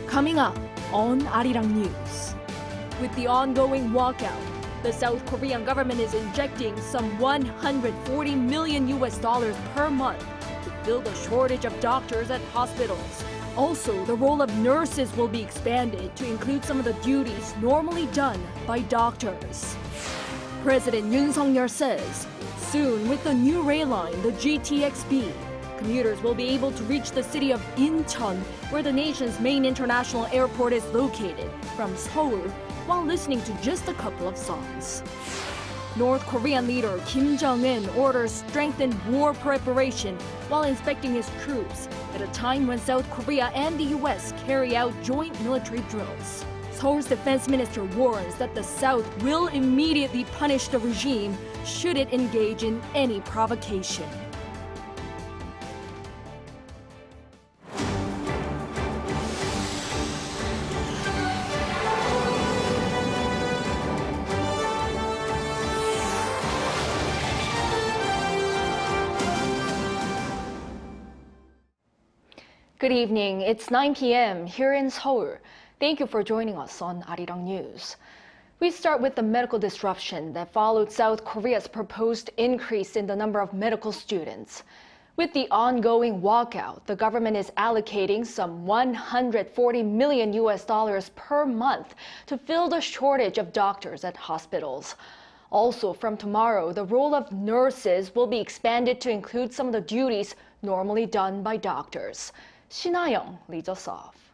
Coming up on Arirang News. With the ongoing walkout, the South Korean government is injecting some $140 million per month to fill the shortage of doctors at hospitals. Also, the role of nurses will be expanded to include some of the duties normally done by doctors. President Yoon says, soon with the new rail line, the GTX-B, commuters will be able to reach the city of Incheon, where the nation's main international airport is located, from Seoul, while listening to just a couple of songs. North Korean leader Kim Jong-un orders strengthened war preparation while inspecting his troops at a time when South Korea and the U.S. carry out joint military drills. Seoul's defense minister warns that the South will immediately punish the regime should it engage in any provocation. Good evening. It's 9 p.m. here in Seoul. Thank you for joining us on Arirang News. We start with the medical disruption that followed South Korea's proposed increase in the number of medical students. With the ongoing walkout, the government is allocating some $140 million per month to fill the shortage of doctors at hospitals. Also, from tomorrow, the role of nurses will be expanded to include some of the duties normally done by doctors. Young leads us off.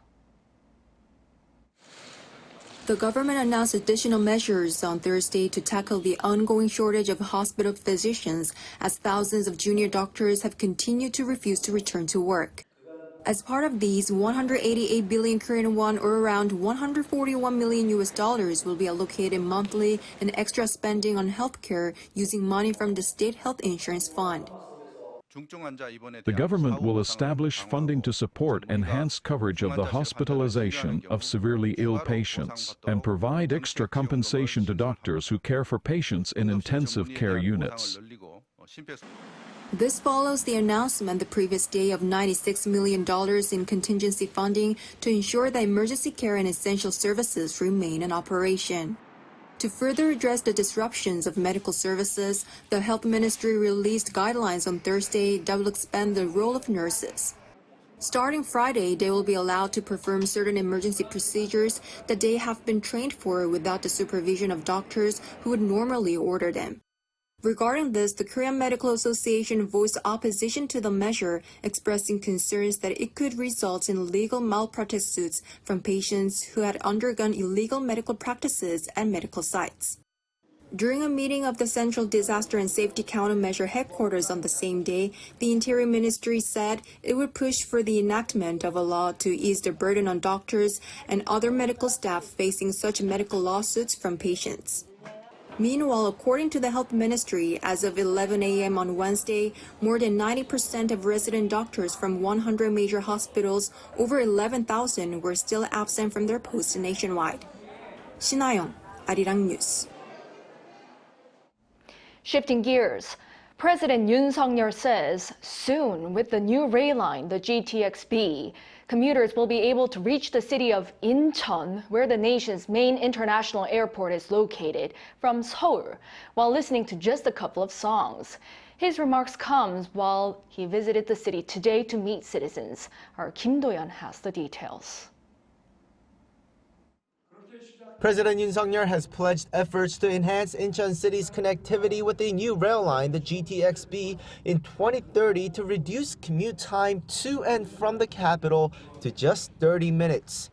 The government announced additional measures on Thursday to tackle the ongoing shortage of hospital physicians as thousands of junior doctors have continued to refuse to return to work. As part of these, 188 billion Korean won or around $141 million will be allocated monthly in extra spending on healthcare using money from the state health insurance fund. The government will establish funding to support enhanced coverage of the hospitalization of severely ill patients and provide extra compensation to doctors who care for patients in intensive care units. This follows the announcement the previous day of $96 million in contingency funding to ensure that emergency care and essential services remain in operation. To further address the disruptions of medical services, the Health Ministry released guidelines on Thursday that will expand the role of nurses. Starting Friday, they will be allowed to perform certain emergency procedures that they have been trained for without the supervision of doctors who would normally order them. Regarding this, the Korean Medical Association voiced opposition to the measure, expressing concerns that it could result in legal malpractice suits from patients who had undergone illegal medical practices at medical sites. During a meeting of the Central Disaster and Safety Countermeasure headquarters on the same day, the Interior Ministry said it would push for the enactment of a law to ease the burden on doctors and other medical staff facing such medical lawsuits from patients. Meanwhile, according to the Health Ministry, as of 11 a.m. on Wednesday, more than 90% of resident doctors from 100 major hospitals, over 11,000, were still absent from their posts nationwide. Young, Arirang News. Shifting gears, President Yoon says soon with the new rail line, the GTX-B, commuters will be able to reach the city of Incheon, where the nation's main international airport is located, from Seoul, while listening to just a couple of songs. His remarks comes while he visited the city today to meet citizens. Our Kim Do-yeon has the details. President Yoon has pledged efforts to enhance Incheon City's connectivity with a new rail line, the GTX-B, in 2030 to reduce commute time to and from the capital to just 30 minutes.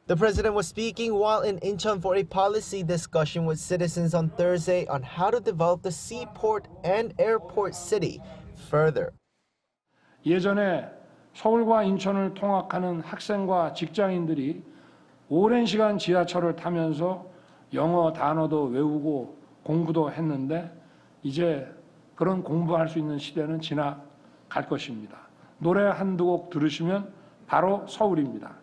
The president was speaking while in Incheon for a policy discussion with citizens on Thursday on how to develop the seaport and airport city further. 예전에 서울과 인천을 통학하는 학생과 직장인들이 오랜 시간 지하철을 타면서 영어 단어도 외우고 공부도 했는데 이제 그런 공부할 수 있는 시대는 지나갈 것입니다. 노래 한두 곡 들으시면 바로 서울입니다.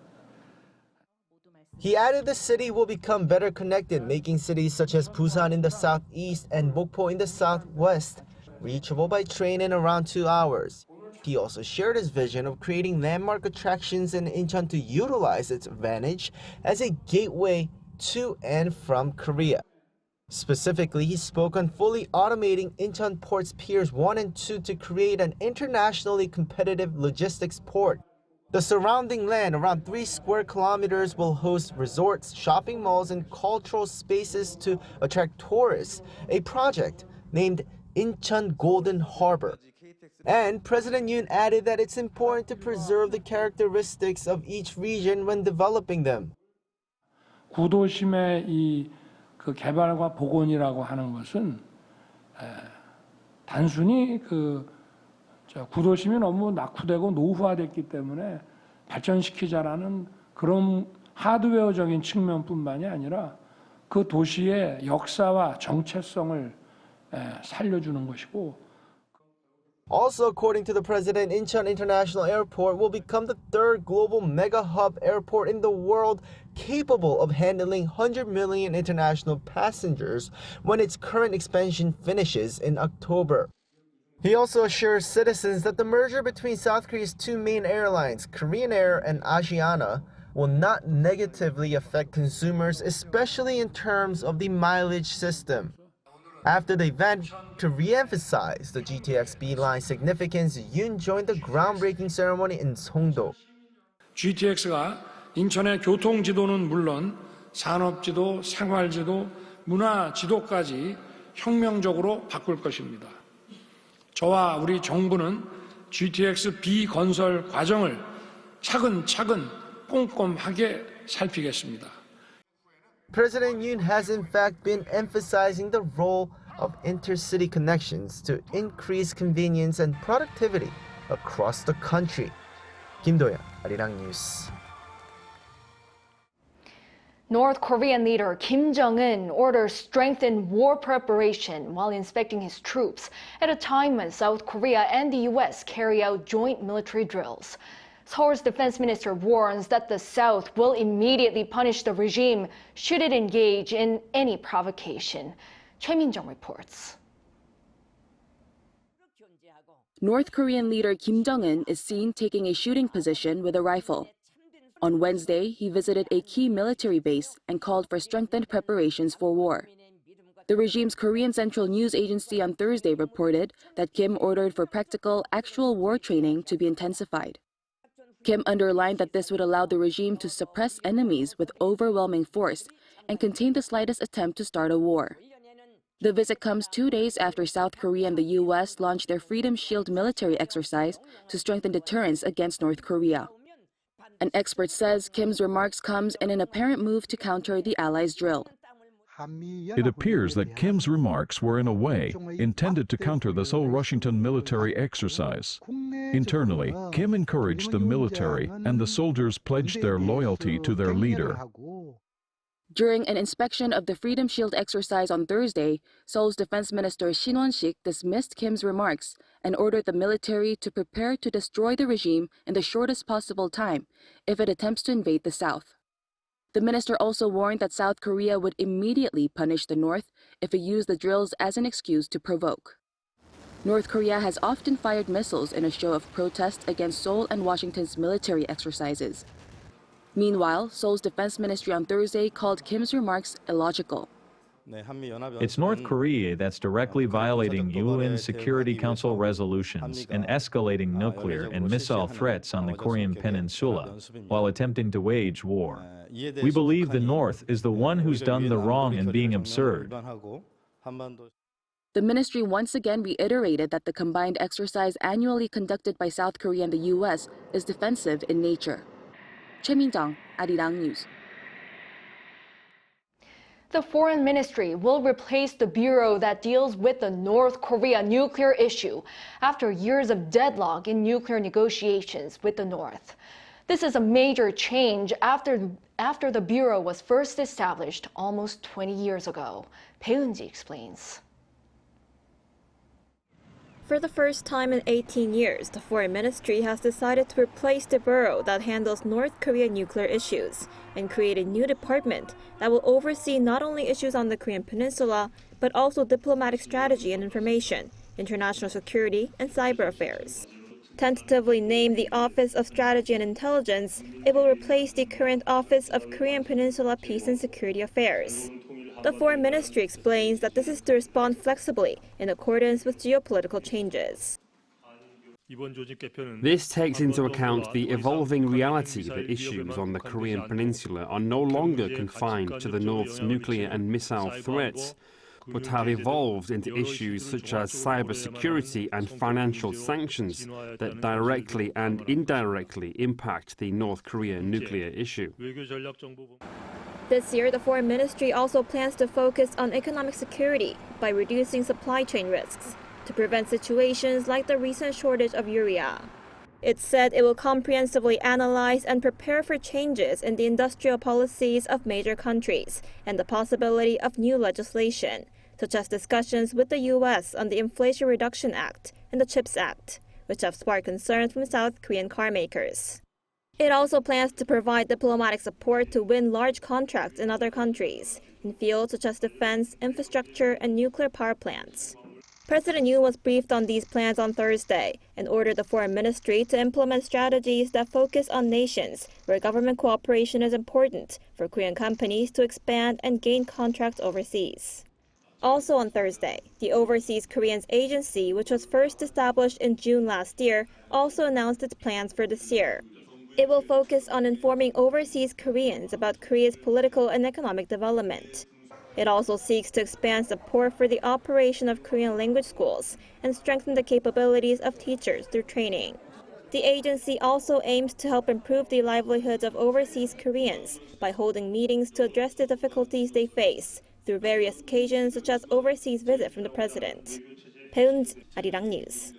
He added the city will become better connected, making cities such as Busan in the southeast and Mokpo in the southwest reachable by train in around 2 hours. He also shared his vision of creating landmark attractions in Incheon to utilize its advantage as a gateway to and from Korea. Specifically, he spoke on fully automating Incheon Port's Piers 1 and 2 to create an internationally competitive logistics port. The surrounding land, around 3 square kilometers, will host resorts, shopping malls, and cultural spaces to attract tourists, a project named Incheon Golden Harbor. And President Yoon added that it's important to preserve the characteristics of each region when developing them. 구도심의 그 개발과 복원이라고 하는 것은 단순히 구도심이 너무 낙후되고 노후화됐기 때문에 발전시키자라는 그런 하드웨어적인 측면뿐만이 아니라 그 도시의 역사와 정체성을 살려주는 것이고. Also, according to the president, Incheon International Airport will become the 3rd global mega hub airport in the world capable of handling 100 million international passengers when its current expansion finishes in October. He also assures citizens that the merger between South Korea's 2 main airlines, Korean Air and Asiana, will not negatively affect consumers, especially in terms of the mileage system. After the event, to re-emphasize the GTX-B line's significance, Yoon joined the groundbreaking ceremony in Songdo. GTX가 인천의 교통지도는 물론 산업지도, 생활지도, 문화지도까지 혁명적으로 바꿀 것입니다. 저와 우리 정부는 GTX-B 건설 과정을 차근차근 꼼꼼하게 살피겠습니다. President Yoon has in fact been emphasizing the role of intercity connections to increase convenience and productivity across the country. Kim Do-yeon, Arirang News. North Korean leader Kim Jong-un orders strengthened war preparation while inspecting his troops at a time when South Korea and the U.S. carry out joint military drills. Seoul's defense minister warns that the South will immediately punish the regime should it engage in any provocation. Choi Min-jung reports. North Korean leader Kim Jong-un is seen taking a shooting position with a rifle. On Wednesday, he visited a key military base and called for strengthened preparations for war. The regime's Korean Central News Agency on Thursday reported that Kim ordered for practical, actual war training to be intensified. Kim underlined that this would allow the regime to suppress enemies with overwhelming force and contain the slightest attempt to start a war. The visit comes 2 days after South Korea and the U.S. launched their Freedom Shield military exercise to strengthen deterrence against North Korea. An expert says Kim's remarks comes in an apparent move to counter the allies' drill. It appears that Kim's remarks were in a way intended to counter the Seoul-Washington military exercise. Internally, Kim encouraged the military and the soldiers pledged their loyalty to their leader. During an inspection of the Freedom Shield exercise on Thursday, Seoul's Defense Minister Shin Won-sik dismissed Kim's remarks and ordered the military to prepare to destroy the regime in the shortest possible time if it attempts to invade the South. The minister also warned that South Korea would immediately punish the North if it used the drills as an excuse to provoke. North Korea has often fired missiles in a show of protest against Seoul and Washington's military exercises. Meanwhile, Seoul's defense ministry on Thursday called Kim's remarks illogical. It's North Korea that's directly violating UN Security Council resolutions and escalating nuclear and missile threats on the Korean Peninsula while attempting to wage war. We believe the North is the one who's done the wrong and being absurd. The ministry once again reiterated that the combined exercise annually conducted by South Korea and the U.S. is defensive in nature. Choi Min-jung, Arirang News. The Foreign Ministry will replace the bureau that deals with the North Korea nuclear issue after years of deadlock in nuclear negotiations with the North. This is a major change after the bureau was first established almost 20 years ago. Bae Eun-ji explains. For the first time in 18 years, the Foreign Ministry has decided to replace the bureau that handles North Korean nuclear issues and create a new department that will oversee not only issues on the Korean Peninsula, but also diplomatic strategy and information, international security, and cyber affairs. tentatively named the Office of Strategy and Intelligence, it will replace the current Office of Korean Peninsula Peace and Security Affairs. The Foreign Ministry explains that this is to respond flexibly in accordance with geopolitical changes. This takes into account the evolving reality that issues on the Korean Peninsula are no longer confined to the North's nuclear and missile threats, but have evolved into issues such as cybersecurity and financial sanctions that directly and indirectly impact the North Korea nuclear issue. This year, the Foreign Ministry also plans to focus on economic security by reducing supply chain risks to prevent situations like the recent shortage of urea. It said it will comprehensively analyze and prepare for changes in the industrial policies of major countries and the possibility of new legislation, such as discussions with the U.S. on the Inflation Reduction Act and the CHIPS Act, which have sparked concerns from South Korean car makers. It also plans to provide diplomatic support to win large contracts in other countries, in fields such as defense, infrastructure, and nuclear power plants. President Yoon was briefed on these plans on Thursday and ordered the Foreign Ministry to implement strategies that focus on nations where government cooperation is important for Korean companies to expand and gain contracts overseas. Also on Thursday, the Overseas Koreans Agency, which was first established in June last year, also announced its plans for this year. It will focus on informing overseas Koreans about Korea's political and economic development. It also seeks to expand support for the operation of Korean language schools and strengthen the capabilities of teachers through training. The agency also aims to help improve the livelihoods of overseas Koreans by holding meetings to address the difficulties they face through various occasions such as overseas visit from the president. Powells, Arirang News.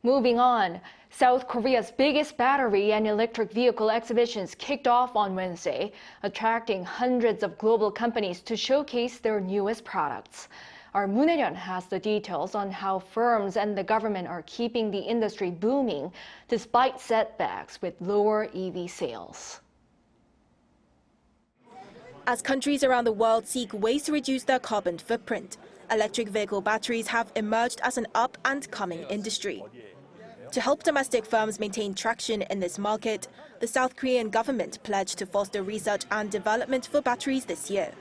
Moving on, South Korea's biggest battery and electric vehicle exhibitions kicked off on Wednesday, attracting hundreds of global companies to showcase their newest products. Our Moon Hye-ryun has the details on how firms and the government are keeping the industry booming despite setbacks with lower EV sales. As countries around the world seek ways to reduce their carbon footprint, electric vehicle batteries have emerged as an up-and-coming industry. To help domestic firms maintain traction in this market, the South Korean government pledged to foster research and development for batteries this year.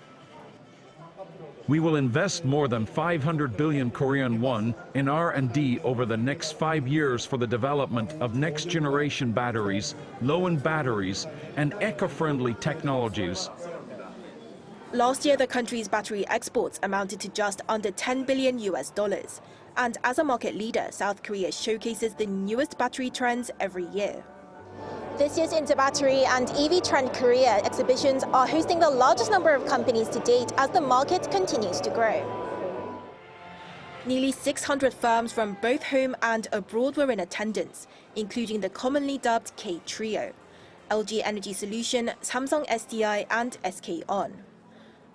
We will invest more than 500 billion Korean won in R&D over the next 5 years for the development of next-generation batteries, low-end batteries, and eco-friendly technologies. Last year, the country's battery exports amounted to just under $10 billion. And as a market leader, South Korea showcases the newest battery trends every year. This year's Interbattery and EV Trend Korea exhibitions are hosting the largest number of companies to date as the market continues to grow. Nearly 600 firms from both home and abroad were in attendance, including the commonly dubbed K-Trio, LG Energy Solution, Samsung SDI, and SK-On.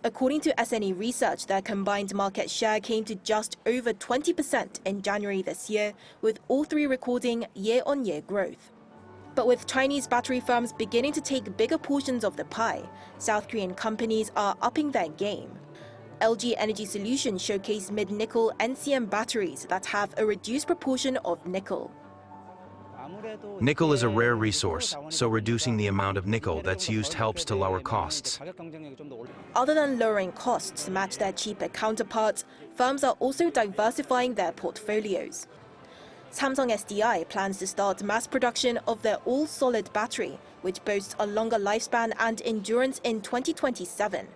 According to SNE research, their combined market share came to just over 20% in January this year, with all three recording year-on-year growth. But with Chinese battery firms beginning to take bigger portions of the pie, South Korean companies are upping their game. LG Energy Solution showcased mid-nickel NCM batteries that have a reduced proportion of nickel. Nickel is a rare resource, so reducing the amount of nickel that's used helps to lower costs. Other than lowering costs to match their cheaper counterparts, firms are also diversifying their portfolios. Samsung SDI plans to start mass production of their all-solid battery, which boasts a longer lifespan and endurance in 2027,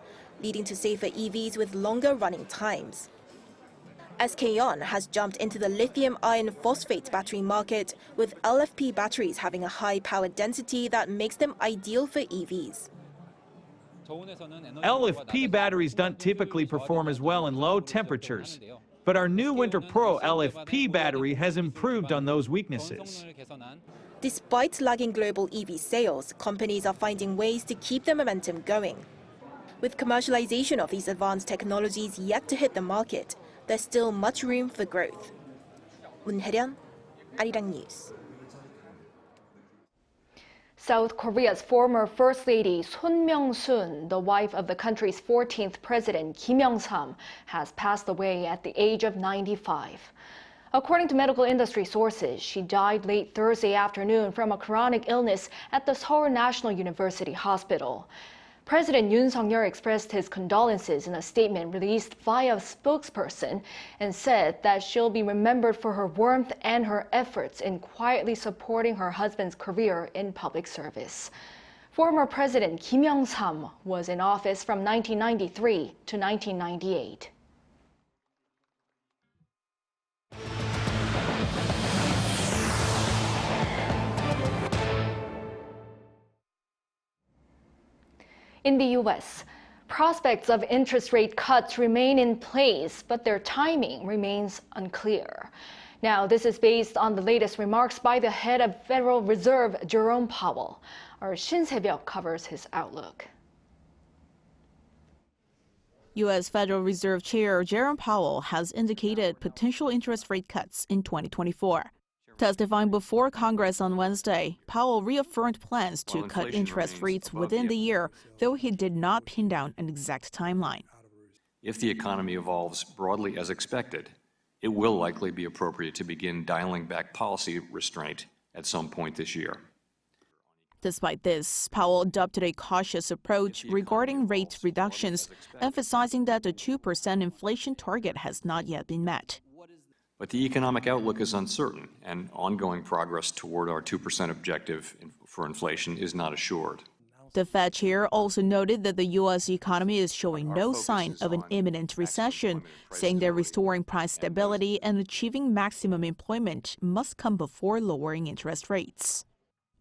leading to safer EVs with longer running times. SK-On has jumped into the lithium iron phosphate battery market, with LFP batteries having a high power density that makes them ideal for EVs. LFP batteries don't typically perform as well in low temperatures, but our new Winter Pro LFP battery has improved on those weaknesses. Despite lagging global EV sales, companies are finding ways to keep the momentum going. With commercialization of these advanced technologies yet to hit the market, there's still much room for growth. Moon Hye-ryun, Arirang News. South Korea's former First Lady Son Myung-soon, the wife of the country's 14th president Kim Il-sung, has passed away at the age of 95. According to medical industry sources, she died late Thursday afternoon from a chronic illness at the Seoul National University Hospital. President Yoon Suk-yeol expressed his condolences in a statement released via a spokesperson and said that she'll be remembered for her warmth and her efforts in quietly supporting her husband's career in public service. Former President Kim Il-sung was in office from 1993 to 1998. In the U.S., prospects of interest rate cuts remain in place, but their timing remains unclear. Now, this is based on the latest remarks by the head of Federal Reserve, Jerome Powell. Our Shin Se-byuk covers his outlook. U.S. Federal Reserve Chair Jerome Powell has indicated potential interest rate cuts in 2024. Testifying before Congress on Wednesday, Powell reaffirmed plans to cut interest rates within the year, though he did not pin down an exact timeline. If the economy evolves broadly as expected, it will likely be appropriate to begin dialing back policy restraint at some point this year. Despite this, Powell adopted a cautious approach regarding rate reductions, emphasizing that the 2% inflation target has not yet been met. But the economic outlook is uncertain, and ongoing progress toward our 2% objective for inflation is not assured. The Fed chair also noted that the U.S. economy is showing no sign of an imminent recession, saying that restoring price stability and achieving maximum employment must come before lowering interest rates.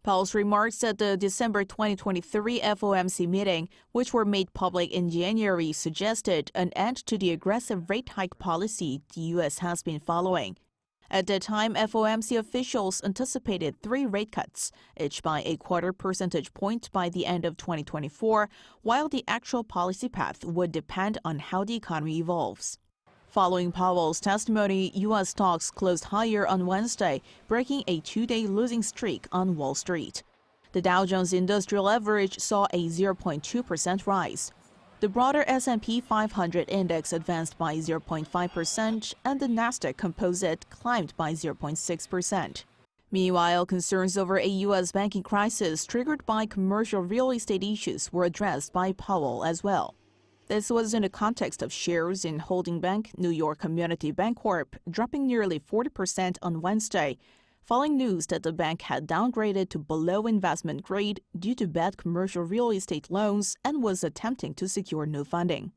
Powell's remarks at the December 2023 FOMC meeting, which were made public in January, suggested an end to the aggressive rate hike policy the U.S. has been following. At that time, FOMC officials anticipated 3 rate cuts, each by a 0.25 percentage point by the end of 2024, while the actual policy path would depend on how the economy evolves. Following Powell's testimony, U.S. stocks closed higher on Wednesday, breaking a 2-day losing streak on Wall Street. The Dow Jones Industrial Average saw a 0.2% rise. The broader S&P 500 index advanced by 0.5%, and the Nasdaq Composite climbed by 0.6%. Meanwhile, concerns over a U.S. banking crisis triggered by commercial real estate issues were addressed by Powell as well. This was in the context of shares in holding bank New York Community Bancorp dropping nearly 40% on Wednesday, following news that the bank had downgraded to below investment grade due to bad commercial real estate loans and was attempting to secure new funding.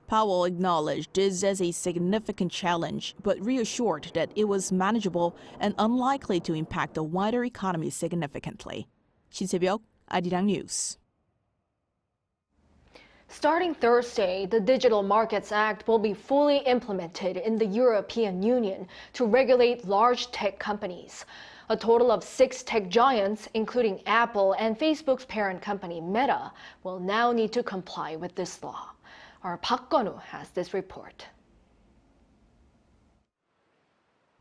Powell acknowledged this as a significant challenge, but reassured that it was manageable and unlikely to impact the wider economy significantly. Shin Se-byuk, Arirang News. Starting Thursday, the Digital Markets Act will be fully implemented in the European Union to regulate large tech companies. A total of 6 tech giants, including Apple and Facebook's parent company Meta, will now need to comply with this law. Our Park Gun-woo has this report.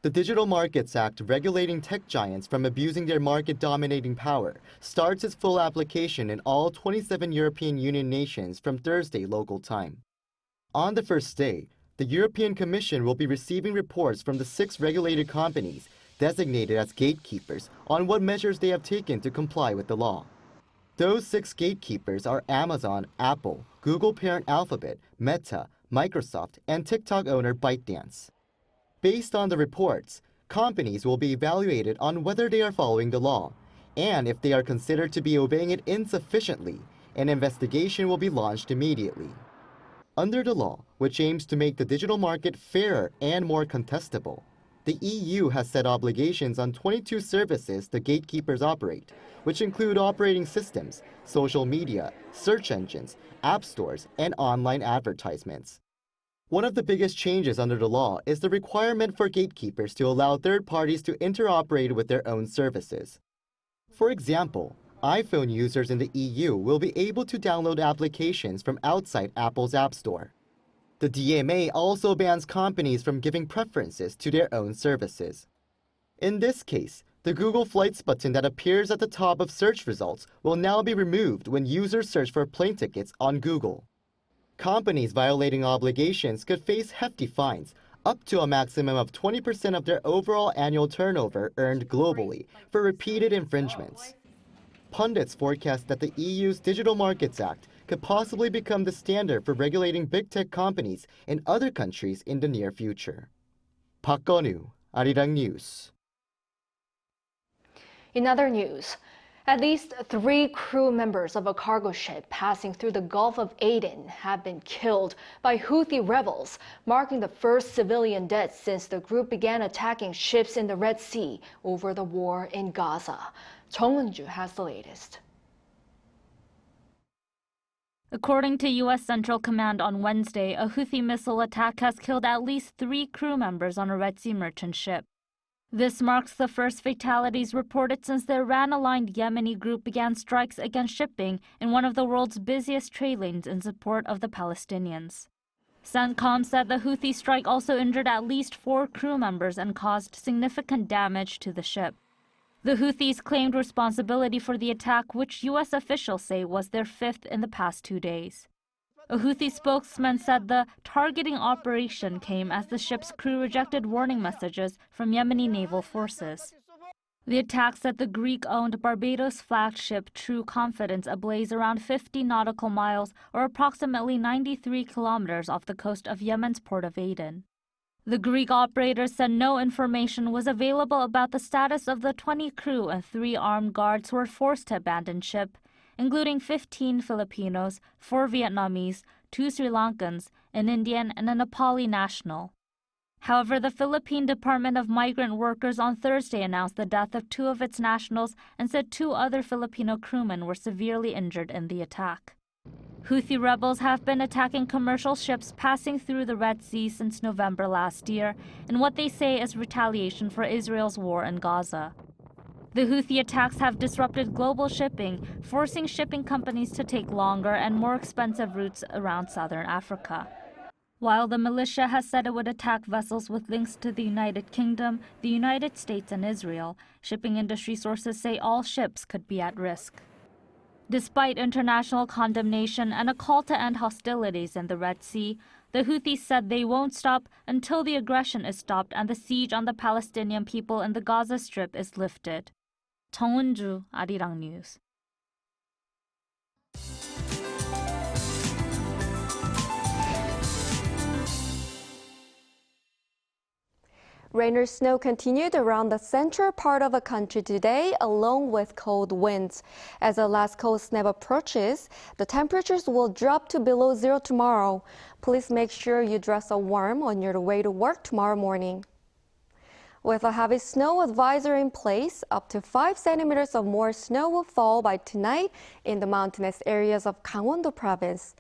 The Digital Markets Act, regulating tech giants from abusing their market-dominating power, starts its full application in all 27 European Union nations from Thursday local time. On the first day, the European Commission will be receiving reports from the 6 regulated companies designated as gatekeepers on what measures they have taken to comply with the law. Those 6 gatekeepers are Amazon, Apple, Google parent Alphabet, Meta, Microsoft, and TikTok owner ByteDance. Based on the reports, companies will be evaluated on whether they are following the law, and if they are considered to be obeying it insufficiently, an investigation will be launched immediately. Under the law, which aims to make the digital market fairer and more contestable, the EU has set obligations on 22 services the gatekeepers operate, which include operating systems, social media, search engines, app stores, and online advertisements. One of the biggest changes under the law is the requirement for gatekeepers to allow third parties to interoperate with their own services. For example, iPhone users in the EU will be able to download applications from outside Apple's App Store. The DMA also bans companies from giving preferences to their own services. In this case, the Google Flights button that appears at the top of search results will now be removed when users search for plane tickets on Google. Companies violating obligations could face hefty fines, up to a maximum of 20% of their overall annual turnover earned globally for repeated infringements. Pundits forecast that the EU's Digital Markets Act could possibly become the standard for regulating big tech companies in other countries in the near future. Park Gun-woo, Arirang News. In other news, at least 3 crew members of a cargo ship passing through the Gulf of Aden have been killed by Houthi rebels, marking the first civilian death since the group began attacking ships in the Red Sea over the war in Gaza. Jong-un has the latest. According to U.S. Central Command on Wednesday, a Houthi missile attack has killed at least 3 crew members on a Red Sea merchant ship. This marks the first fatalities reported since the Iran-aligned Yemeni group began strikes against shipping in one of the world's busiest trade lanes in support of the Palestinians. CENTCOM said the Houthi strike also injured at least 4 crew members and caused significant damage to the ship. The Houthis claimed responsibility for the attack, which U.S. officials say was their 5th in the past 2 days. A Houthi spokesman said the targeting operation came as the ship's crew rejected warning messages from Yemeni naval forces. The attack set the Greek-owned Barbados-flagged ship True Confidence ablaze around 50 nautical miles, or approximately 93 kilometers off the coast of Yemen's port of Aden. The Greek operators said no information was available about the status of the 20 crew and 3 armed guards who were forced to abandon ship, including 15 Filipinos, 4 Vietnamese, 2 Sri Lankans, an Indian, and a Nepali national. However, the Philippine Department of Migrant Workers on Thursday announced the death of 2 of its nationals and said 2 other Filipino crewmen were severely injured in the attack. Houthi rebels have been attacking commercial ships passing through the Red Sea since November last year in what they say is retaliation for Israel's war in Gaza. The Houthi attacks have disrupted global shipping, forcing shipping companies to take longer and more expensive routes around southern Africa. While the militia has said it would attack vessels with links to the United Kingdom, the United States, and Israel, shipping industry sources say all ships could be at risk. Despite international condemnation and a call to end hostilities in the Red Sea, the Houthis said they won't stop until the aggression is stopped and the siege on the Palestinian people in the Gaza Strip is lifted. Jong-un, Arirang News. Rain or snow continued around the central part of the country today, along with cold winds. As the last cold snap approaches, the temperatures will drop to below 0 tomorrow. Please make sure you dress up warm on your way to work tomorrow morning. With a heavy snow advisory in place, up to 5 centimeters of more snow will fall by tonight in the mountainous areas of Gangwon-do province.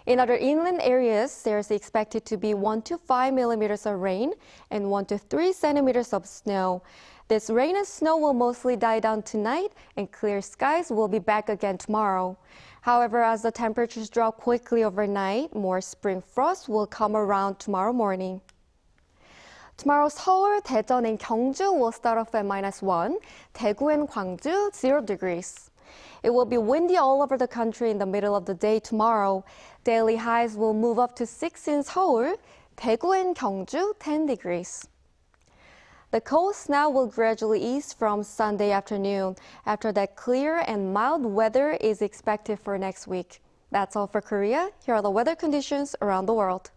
In other inland areas, there's expected to be 1 to 5 millimeters of rain and 1 to 3 centimeters of snow. This rain and snow will mostly die down tonight, and clear skies will be back again tomorrow. However, as the temperatures drop quickly overnight, more spring frost will come around tomorrow morning. Tomorrow, Seoul, Daejeon, and Gyeongju will start off at -1, Daegu and Gwangju 0 degrees. It will be windy all over the country in the middle of the day tomorrow. Daily highs will move up to 6 in Seoul, Daegu and Gyeongju 10 degrees. The cold snap will gradually ease from Sunday afternoon. After that, clear and mild weather is expected for next week. That's all for Korea. Here are the weather conditions around the world.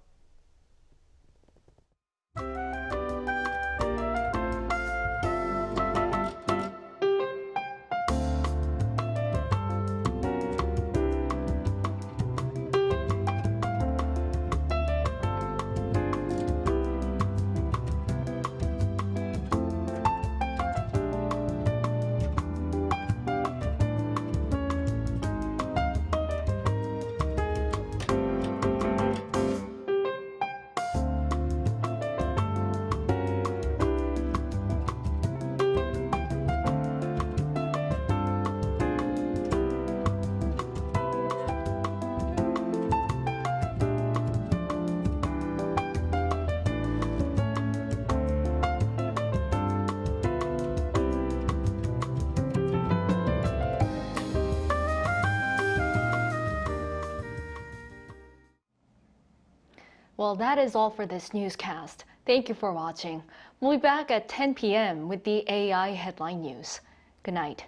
Well, that is all for this newscast. Thank you for watching. We'll be back at 10 p.m. with the AI headline news. Good night.